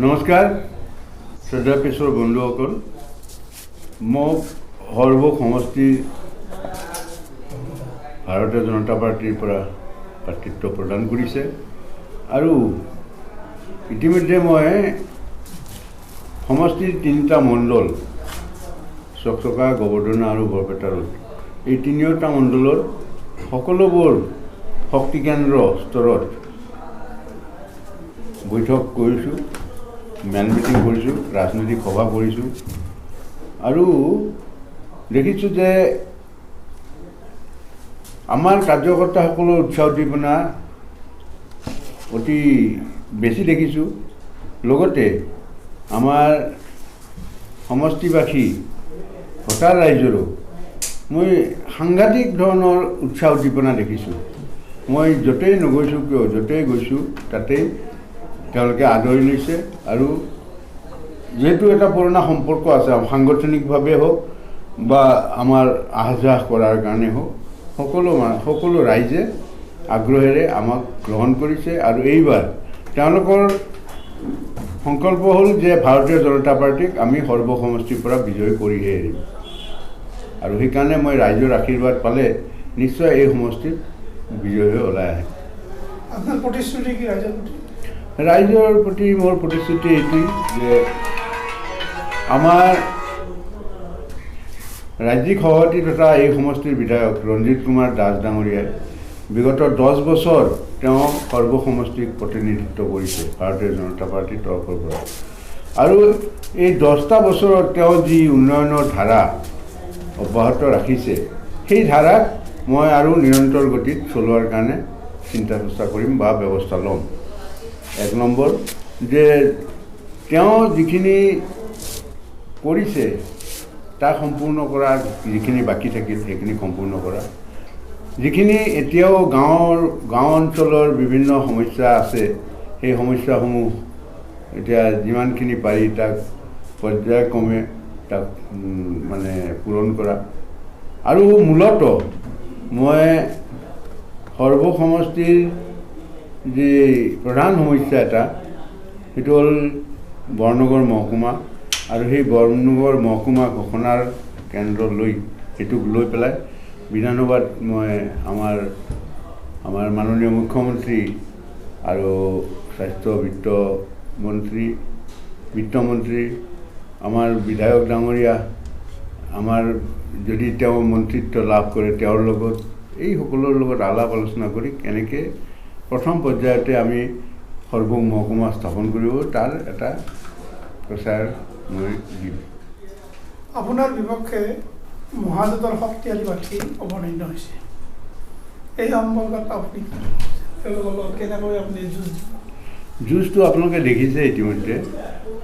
নমস্কাৰ শ্ৰদ্ধা পেছৰ বন্ধুসকল, মোক সৰ্বক সমষ্টিৰ ভাৰতীয় জনতা পাৰ্টিৰ পৰা প্ৰাৰ্থিত্ব প্ৰদান কৰিছে আৰু ইতিমধ্যে মই সমষ্টিৰ 3টা মণ্ডল চকচকা, গোবৰ্ধনা আৰু বৰপেটাৰত এই 3টা মণ্ডলৰ সকলোবোৰ শক্তি কেন্দ্ৰ স্তৰত বৈঠক কৰিছোঁ, মেন মিটিং কৰিছোঁ, ৰাজনৈতিক সভা কৰিছোঁ আৰু দেখিছোঁ যে আমাৰ কাৰ্যকৰ্তাসকলৰ উৎসাহ উদ্দীপনা অতি বেছি দেখিছোঁ। লগতে আমাৰ সমষ্টিবাসী ভোটা ৰাইজৰো মই সাংঘাতিক ধৰণৰ উৎসাহ উদ্দীপনা দেখিছোঁ। মই য'তেই নগৈছোঁ কিয়, য'তেই গৈছোঁ তাতেই তেওঁলোকে আদৰি লৈছে আৰু যিহেতু এটা পুৰণা সম্পৰ্ক আছে, সাংগঠনিকভাৱে হওক বা আমাৰ আহ যাহ কৰাৰ কাৰণে হওক, সকলো ৰাইজে আগ্ৰহেৰে আমাক গ্ৰহণ কৰিছে আৰু এইবাৰ তেওঁলোকৰ সংকল্প হ'ল যে ভাৰতীয় জনতা পাৰ্টিক আমি সৰ্বসমষ্টিৰ পৰা বিজয় কৰিহে এৰিম আৰু সেইকাৰণে মই ৰাইজৰ আশীৰ্বাদ পালে নিশ্চয় এই সমষ্টিত বিজয় হৈ ওলাই আহে। আপোনাৰ প্ৰতিশ্ৰুতি কি ৰাইজৰ প্ৰতি মোৰ প্ৰতিশ্ৰুতি এইটোৱেই যে আমাৰ ৰাজ্যিক সভাপতি তথা এই সমষ্টিৰ বিধায়ক ৰঞ্জিত কুমাৰ দাস ডাঙৰীয়াই বিগত 10 বছৰ তেওঁ সৰ্বসমষ্টিক প্ৰতিনিধিত্ব কৰিছে ভাৰতীয় জনতা পাৰ্টীৰ তৰফৰ পৰা আৰু এই 10টা বছৰত তেওঁ যি উন্নয়নৰ ধাৰা অব্যাহত ৰাখিছে, সেই ধাৰাক মই আৰু নিৰন্তৰ গতিত চলোৱাৰ কাৰণে চিন্তা চৰ্চা কৰিম বা ব্যৱস্থা ল'ম। 1 নম্বৰ যে তেওঁ যিখিনি কৰিছে তাক সম্পূৰ্ণ কৰা, যিখিনি বাকী থাকিল সেইখিনি সম্পূৰ্ণ কৰা, যিখিনি এতিয়াও গাঁও অঞ্চলৰ বিভিন্ন সমস্যা আছে সেই সমস্যাসমূহ এতিয়া যিমানখিনি পাৰি তাক পৰ্যায়ক্ৰমে তাক মানে পূৰণ কৰা আৰু মূলত মই সৰ্বসমষ্টিৰ যি প্ৰধান সমস্যা এটা সেইটো হ'ল বৰনগৰ মহকুমা আৰু সেই বৰনগৰ মহকুমা ঘোষণাৰ কেন্দ্ৰ সেইটোক লৈ পেলাই বিধানসভাত মই আমাৰ মাননীয় মুখ্যমন্ত্ৰী আৰু বিত্তমন্ত্ৰী আমাৰ বিধায়ক ডাঙৰীয়া, আমাৰ যদি তেওঁ মন্ত্ৰিত্ব লাভ কৰে তেওঁৰ লগত এই সকলোৰ লগত আলাপ আলোচনা কৰি কেনেকৈ প্ৰথম পৰ্যায়তে আমি সৰ্বমহকুমা স্থাপন কৰিব তাৰ এটা প্ৰচাৰ মই দিম। আপোনাৰ বিপক্ষে মহাজোঁটৰ শক্তিশালী প্ৰাৰ্থী অৱতীৰ্ণ হৈছে, এই সম্পৰ্কত আপুনি তেওঁলোকৰ লগত কেনেকৈ আপুনি যুঁজটো আপোনালোকে দেখিছে ইতিমধ্যে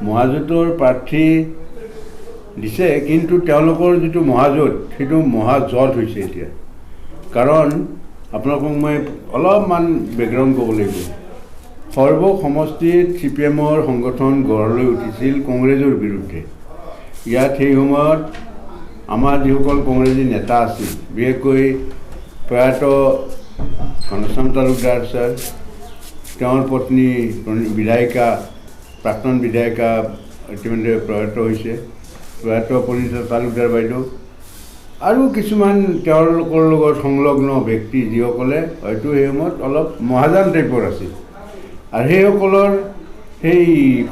মহাজোঁটৰ প্ৰাৰ্থী দিছে, কিন্তু তেওঁলোকৰ যিটো মহাজোঁট সেইটো মহাজোঁট হৈছে এতিয়া। কাৰণ আপোনালোকক মই অলপমান বেকগ্ৰাউণ্ড ক'ব লাগিব। সৰ্বসমষ্টিত CPM-ৰ সংগঠন গঢ় লৈ উঠিছিল কংগ্ৰেছৰ বিৰুদ্ধে। ইয়াত সেই সময়ত আমাৰ যিসকল কংগ্ৰেছী নেতা আছিল, বিশেষকৈ প্ৰয়াত ঘনশ্যাম তালুকদাৰ ছাৰ, তেওঁৰ পত্নী প্ৰাক্তন বিধায়িকা ইতিমধ্যে প্ৰয়াত হৈছে, প্ৰয়াত পৰিণীতা তালুকদাৰ বাইদেউ আৰু কিছুমান তেওঁলোকৰ লগত সংলগ্ন ব্যক্তি যিসকলে হয়তো সেই সময়ত অলপ মহাজান টাইপৰ আছিল আৰু সেইসকলৰ সেই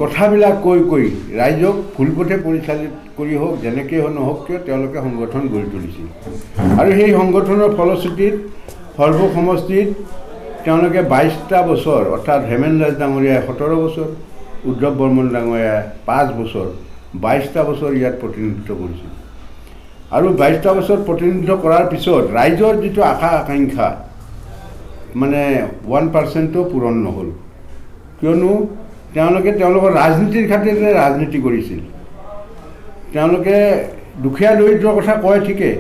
কথাবিলাক কৈ ৰাইজক ভুল পথে পৰিচালিত কৰি হওক যেনেকৈ নহওক কিয় তেওঁলোকে সংগঠন গঢ়ি তুলিছিল আৰু সেই সংগঠনৰ ফলশ্ৰুতিত সৰ্বসমষ্টিত তেওঁলোকে 22টা বছৰ, অৰ্থাৎ হেমেন ৰাজ ডাঙৰীয়াই 17 বছৰ, উদ্ধৱ বৰ্মন ডাঙৰীয়াই 5 বছৰ, 22টা বছৰ ইয়াত প্ৰতিনিধিত্ব কৰিছিল আৰু 22টা বছৰ প্ৰতিনিধিত্ব কৰাৰ পিছত ৰাইজৰ যিটো আশা আকাংক্ষা মানে 1%ও পূৰণ নহ'ল, কিয়নো তেওঁলোকৰ ৰাজনীতিৰ খাতিৰতে ৰাজনীতি কৰিছিল। তেওঁলোকে দুখীয়া দৰিদ্ৰৰ কথা কয় ঠিকে,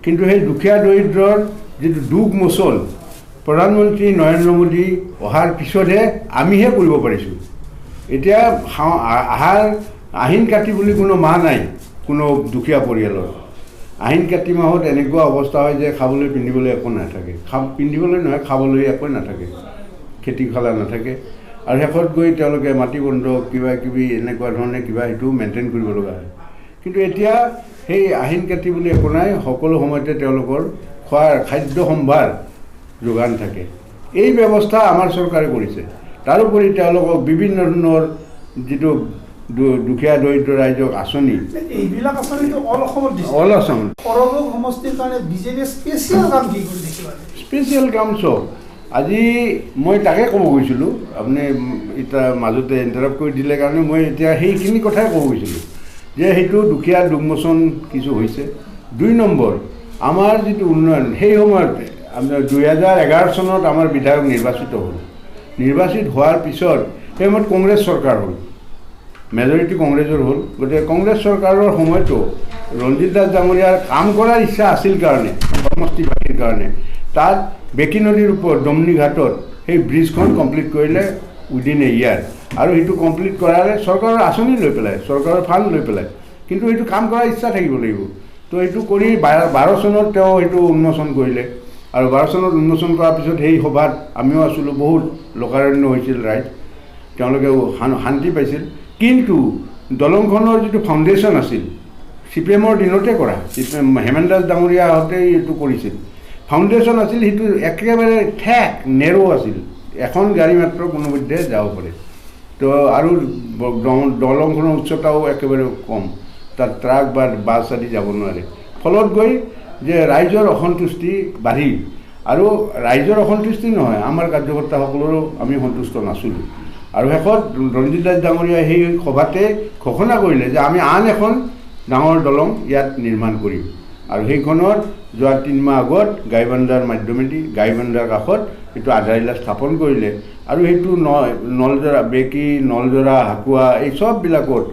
কিন্তু সেই দুখীয়া দৰিদ্ৰৰ যিটো দুখ মোচন প্ৰধানমন্ত্ৰী নৰেন্দ্ৰ মোদী অহাৰ পিছতহে আমিহে কৰিব পাৰিছোঁ। এতিয়া আহিন কাতি বুলি কোনো মাহ নাই কোনো দুখীয়া পৰিয়ালৰ। আহিন কাতি মাহত এনেকুৱা অৱস্থা হয় যে খাবলৈ পিন্ধিবলৈ একো নাথাকে, পিন্ধিবলৈ নহয় খাবলৈ একো নাথাকে, খেতি খালা নাথাকে আৰু শেষত গৈ তেওঁলোকে মাটি বন্ধক কিবা কিবি এনেকুৱা ধৰণে কিবা সেইটো মেইনটেইন কৰিব লগা হয়। কিন্তু এতিয়া সেই আহিন কাটি বুলি একো নাই, সকলো সময়তে তেওঁলোকৰ খোৱাৰ খাদ্য সম্ভাৰ যোগান থাকে। এই ব্যৱস্থা আমাৰ চৰকাৰে কৰিছে। তাৰোপৰি তেওঁলোকক বিভিন্ন ধৰণৰ যিটো দুখীয়া দৰিদ্ৰ ৰাইজক আঁচনি, এইবিলাক আঁচনিটো অল অসমত দিছে। অল আছাম সৰভোগ সমষ্টিৰ কাৰণে বিজেপিয়ে স্পেচিয়েল কাম কি কৰি দেখিব? স্পেচিয়েল কাম চব। আজি মই তাকে ক'ব গৈছিলোঁ, আপুনি এতিয়া মাজতে ইণ্টাৰাপ্ট কৰি দিলে কাৰণে মই এতিয়া সেইখিনি কথাই ক'ব গৈছিলোঁ যে সেইটো দুখীয়া দুৰ্মোচন কিছু হৈছে। 2 নম্বৰ, আমাৰ যিটো উন্নয়ন, সেই সময়তে আমাৰ 2011 চনত আমাৰ বিধায়ক নিৰ্বাচিত হ'ল। নিৰ্বাচিত হোৱাৰ পিছত সেই সময়ত কংগ্ৰেছ চৰকাৰ হ'ল, মেজৰিটি কংগ্ৰেছৰ হ'ল। গতিকে কংগ্ৰেছ চৰকাৰৰ সময়তো ৰঞ্জিত দাস ডাঙৰীয়াৰ কাম কৰাৰ ইচ্ছা আছিল কাৰণে, সমষ্টিবাসীৰ কাৰণে, তাত বেকী নদীৰ ওপৰত ডমনি ঘাটত সেই ব্ৰিজখন কমপ্লিট কৰিলে উইদিন এ ইয়াৰ। আৰু সেইটো কমপ্লিট কৰালে চৰকাৰৰ আঁচনি লৈ পেলাই, চৰকাৰৰ ফাণ্ড লৈ পেলাই, কিন্তু সেইটো কাম কৰাৰ ইচ্ছা থাকিব লাগিব। তো এইটো কৰি 12 চনত তেওঁ সেইটো উন্মোচন কৰিলে। আৰু 12 চনত উন্মোচন কৰাৰ পিছত সেই সভাত আমিও আছিলোঁ, বহুত লোকাৰণ্য হৈছিল ৰাইজ, তেওঁলোকেও শান্তি পাইছিল। কিন্তু দলংখনৰ যিটো ফাউণ্ডেশ্যন আছিল, CPM-ৰ দিনতে কৰা, হেমেন দাস ডাঙৰীয়াহঁতেই এইটো কৰিছিল। ফাউণ্ডেশ্যন আছিল, সেইটো একেবাৰে ঠেক নেৰো আছিল, এখন গাড়ী মাত্ৰ কোনোমধ্যে যাব পাৰে। তো আৰু দলংখনৰ উচ্চতাও একেবাৰে কম, তাত ট্ৰাক বা বাছ আদি যাব নোৱাৰে। ফলত গৈ যে ৰাইজৰ অসন্তুষ্টি বাঢ়িল। আৰু ৰাইজৰ অসন্তুষ্টি নহয়, আমাৰ কাৰ্যকৰ্তাসকলৰো আমি সন্তুষ্ট নাছিলোঁ। আৰু শেষত ৰঞ্জিত দাস ডাঙৰীয়াই সেই সভাতে ঘোষণা কৰিলে যে আমি আন এখন ডাঙৰ দলং ইয়াত নিৰ্মাণ কৰিম। আৰু সেইখনত যোৱা 3 মাহ আগত গাইবান্ধাৰ মাধ্যমেদি গাইবান্ধাৰ কাষত এইটো আধাৰশিলা স্থাপন কৰিলে। আৰু সেইটো নলজৰা, বেকী, নলজৰা, হাকুৱা, এই চববিলাকত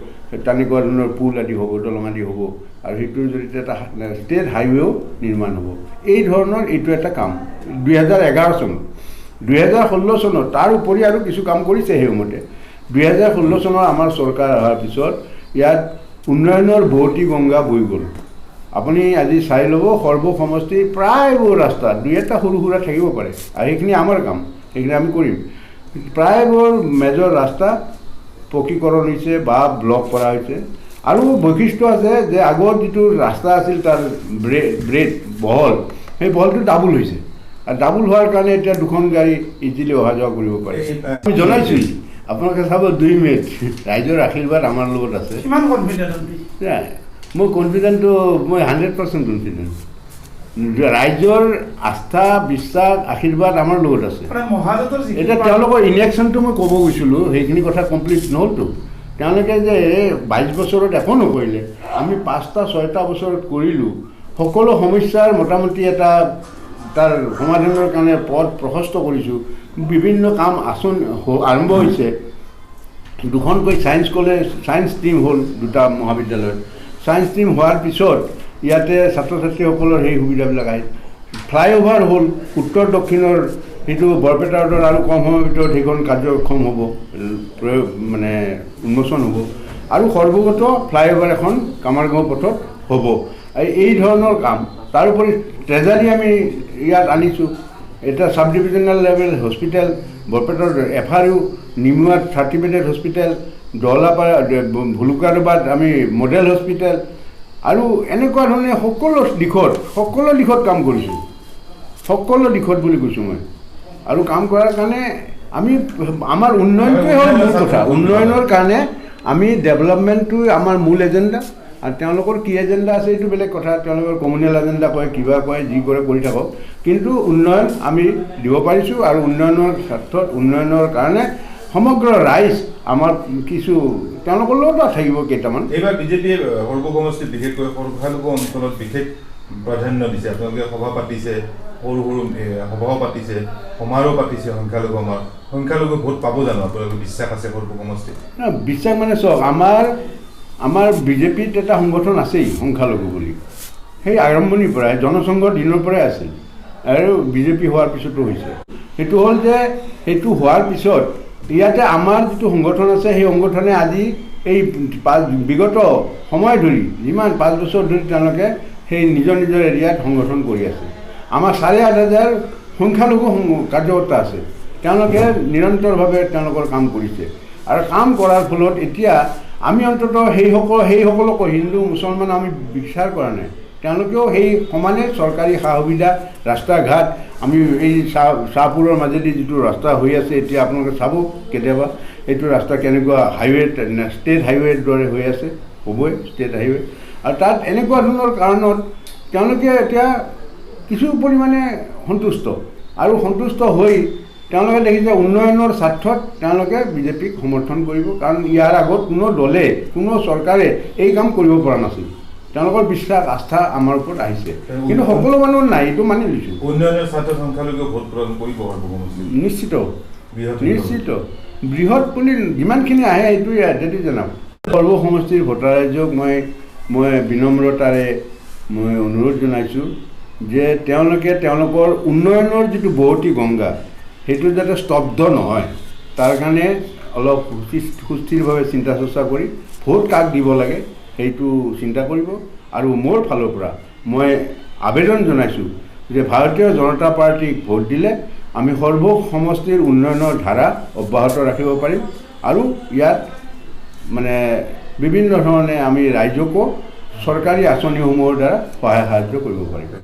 তেনেকুৱা ধৰণৰ পুল আদি হ'ব, দলং আদি হ'ব। আৰু সেইটোৰ জৰিয়তে এটা ষ্টেট হাইৱেও নিৰ্মাণ হ'ব। এই ধৰণৰ এইটো এটা কাম 2011 চনত। 2016 চনত তাৰ উপৰি আৰু কিছু কাম কৰিছে সেই সময়তে। 2016 চনৰ আমাৰ চৰকাৰ অহাৰ পিছত ইয়াত উন্নয়নৰ বহতী গংগা বৈ গ'ল। আপুনি আজি চাই ল'ব, সৰ্বক সমষ্টিৰ প্ৰায়বোৰ ৰাস্তা 2-এটা সৰু সুৰা থাকিব পাৰে, আৰু সেইখিনি আমাৰ কাম, সেইখিনি আমি কৰিম। প্ৰায়বোৰ মেজৰ ৰাস্তা পকীকৰণ হৈছে বা ব্লক কৰা হৈছে। আৰু বৈশিষ্ট্য আছে যে আগত যিটো ৰাস্তা আছিল তাৰ ব্ৰেড বহল, সেই বহলটো ডাবুল হৈছে। আৰু ডাবুল হোৱাৰ কাৰণে এতিয়া 2খন গাড়ী ইজিলি অহা যোৱা কৰিব পাৰে। আমি জনাইছোঁ, আপোনালোকে চাব 2 মিনিট, ৰাইজৰ আশীৰ্বাদ আমাৰ লগত আছে। কিমান কনফিডেণ্ট আপুনি? মই কনফিডেণ্টটো, মই 100% কনফিডেণ্ট। ৰাইজৰ আস্থা, বিশ্বাস, আশীৰ্বাদ আমাৰ লগত আছে। এতিয়া তেওঁলোকৰ ইলেকশ্যনটো মই ক'ব গৈছিলোঁ, সেইখিনি কথা কমপ্লিট নহ'লতো। তেওঁলোকে যে 22 বছৰত একো নকৰিলে, আমি 5-6টা বছৰত কৰিলোঁ। সকলো সমস্যাৰ মোটামুটি এটা তাৰ সমাধানৰ কাৰণে পথ প্ৰশস্ত কৰিছোঁ। বিভিন্ন কাম আঁচনি আৰম্ভ হৈছে। 2খনকৈ ছায়েন্স কলেজ, ছায়েন্স ষ্ট্ৰীম হ'ল 2টা মহাবিদ্যালয়ত। ছায়েন্স ষ্ট্ৰীম হোৱাৰ পিছত ইয়াতে ছাত্ৰ ছাত্ৰীসকলৰ সেই সুবিধাবিলাক আহিল। ফ্লাইঅভাৰ হ'ল, উত্তৰ দক্ষিণৰ সেইটো বৰপেটা ৰোডৰ আৰু কম সময়ৰ ভিতৰত সেইখন কাৰ্যক্ষম হ'ব, মানে উন্মোচন হ'ব। আৰু সৰ্বগত ফ্লাইঅভাৰ এখন কামাৰগাঁও পথত হ'ব। এই ধৰণৰ কাম। তাৰোপৰি ট্ৰেজাৰী আমি ইয়াত আনিছোঁ। এটা সাব ডিভিজনেল লেভেল হস্পিটেল, বৰপেটাৰ FRU, নিমুৱাত 30-বেডেড হস্পিটেল, দহলাপাৰা, ভুলুকাবাদ আমি মডেল হস্পিটেল, আৰু এনেকুৱা ধৰণে সকলো দিশত কাম কৰিছোঁ। সকলো দিশত বুলি কৈছোঁ মই। আৰু কাম কৰাৰ কাৰণে আমি, আমাৰ উন্নয়নটোৱে হ'ল মূল কথা। উন্নয়নৰ কাৰণে আমি ডেভেলপমেণ্টটো আমাৰ মূল এজেণ্ডা। আৰু তেওঁলোকৰ কি এজেণ্ডা আছে এইটো বেলেগ কথা। তেওঁলোকৰ কমিউনেল এজেণ্ডা কয়, কিবা কয়, যি কৰে কৰি থাকক। কিন্তু উন্নয়ন আমি দিব পাৰিছোঁ। আৰু উন্নয়নৰ ক্ষেত্ৰত, উন্নয়নৰ কাৰণে সমগ্ৰ ৰাইজ আমাৰ কিছু তেওঁলোকৰ লগতো থাকিব কেইটামান। এইবাৰ বিজেপিয়ে সৰ্বক সমষ্টিত বিশেষকৈ সংখ্যালঘু অঞ্চলত বিশেষ প্ৰাধান্য দিছে। আপোনালোকে সভা পাতিছে, সৰু সভাও পাতিছে, সমাৰোহ পাতিছে। সংখ্যালঘু ভোট পাব জানো? আপোনালোকৰ বিশ্বাস আছে সৰ্বক সমষ্টিত? বিশ্বাস মানে চাওক, আমাৰ বিজেপিত এটা সংগঠন আছেই সংখ্যালঘু বুলি। সেই আৰম্ভণিৰ পৰাই, জনসংঘৰ দিনৰ পৰাই আছিল, আৰু বিজেপি হোৱাৰ পিছতো হৈছে। সেইটো হ'ল যে সেইটো হোৱাৰ পিছত ইয়াতে আমাৰ যিটো সংগঠন আছে, সেই সংগঠনে আজি এই বিগত সময় ধৰি, যিমান 5 বছৰ ধৰি তেওঁলোকে সেই নিজৰ এৰিয়াত সংগঠন কৰি আছে। আমাৰ 8,500 সংখ্যালঘু কাৰ্যকৰ্তা আছে। তেওঁলোকে নিৰন্তৰভাৱে তেওঁলোকৰ কাম কৰিছে আৰু কাম কৰাৰ ফলত এতিয়া আমি অন্ততঃ সেইসকলক হিন্দু মুছলমান আমি বিচাৰ কৰা নাই, তেওঁলোকেও সেই সমানে চৰকাৰী সা সুবিধা ৰাস্তা ঘাট আমি এই শ্বাহপুৰৰ মাজেদি যিটো ৰাস্তা হৈ আছে এতিয়া আপোনালোকে চাব কেতিয়াবা এইটো ৰাস্তা কেনেকুৱা হাইৱে ষ্টেট হাইৱেৰ দৰে হৈ আছে, হ'বই ষ্টেট হাইৱে আৰু তাত এনেকুৱা ধৰণৰ কাৰণত তেওঁলোকে এতিয়া কিছু পৰিমাণে সন্তুষ্ট আৰু সন্তুষ্ট হৈ তেওঁলোকে দেখিছে উন্নয়নৰ স্বাৰ্থত তেওঁলোকে বিজেপিক সমৰ্থন কৰিব, কাৰণ ইয়াৰ আগত কোনো দলে কোনো চৰকাৰে এই কাম কৰিব পৰা নাছিল। তেওঁলোকৰ বিশ্বাস আস্থা আমাৰ ওপৰত আহিছে, কিন্তু সকলো মানুহ নাই, এইটো মানি লৈছোঁ। উন্নয়নৰ স্বাৰ্থত সংখ্যালঘুৱে ভোট প্ৰদান কৰিব নিশ্চিত নিশ্চিত বৃহৎ বুলি যিমানখিনি আহে এইটোৱে যদি জনাব। সৰ্ব সমষ্টিৰ ভোটাৰ ৰাইজক মই বিনম্ৰতাৰে মই অনুৰোধ জনাইছোঁ যে তেওঁলোকে তেওঁলোকৰ উন্নয়নৰ যিটো বহতী গংগা সেইটো যাতে স্তব্ধ নহয়, তাৰ কাৰণে অলপ সুস্থিৰভাৱে চিন্তা চৰ্চা কৰি ভোট কাক দিব লাগে সেইটো চিন্তা কৰিব। আৰু মোৰ ফালৰ পৰা মই আবেদন জনাইছোঁ যে ভাৰতীয় জনতা পাৰ্টীক ভোট দিলে আমি সৰ্ব সমষ্টিৰ উন্নয়নৰ ধাৰা অব্যাহত ৰাখিব পাৰিম আৰু ইয়াত মানে বিভিন্ন ধৰণে আমি ৰাইজকো চৰকাৰী আঁচনিসমূহৰ দ্বাৰা সহায় সাহায্য কৰিব পাৰিম।